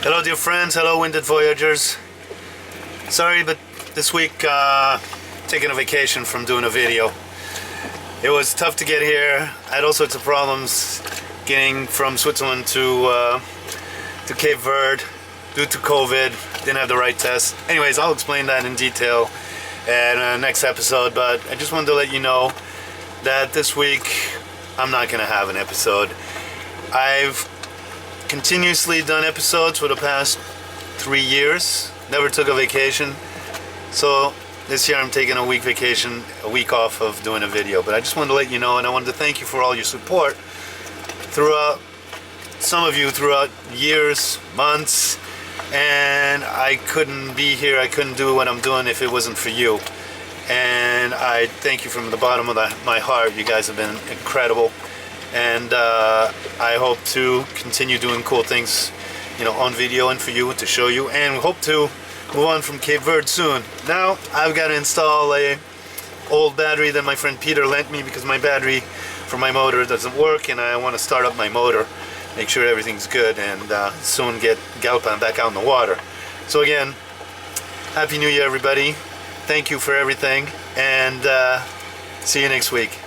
Hello dear friends, hello Winded Voyagers. Sorry, but this week taking a vacation from doing a video. It was tough to get here. I had all sorts of problems getting from Switzerland to Cape Verde due to COVID. Didn't have the right test. Anyways, I'll explain that in detail in next episode, but I just wanted to let you know that this week I'm not going to have an episode. I've continuously done episodes for the past 3 years. Never took a vacation. So this year I'm taking a week vacation, a week off of doing a video. But I just wanted to let you know, and I wanted to thank you for all your support throughout, some of you throughout years, months, and I couldn't be here, I couldn't do what I'm doing if it wasn't for you. And I thank you from the bottom of my heart. You guys have been incredible. And I hope to continue doing cool things, on video and for you to show you, and we hope to move on from Cape Verde soon. Now I've got to install a old battery that my friend Peter lent me because my battery for my motor doesn't work, and I want to start up my motor, make sure everything's good, and soon get Galpan back out in the water. So again, Happy New Year everybody. Thank you for everything, and see you next week.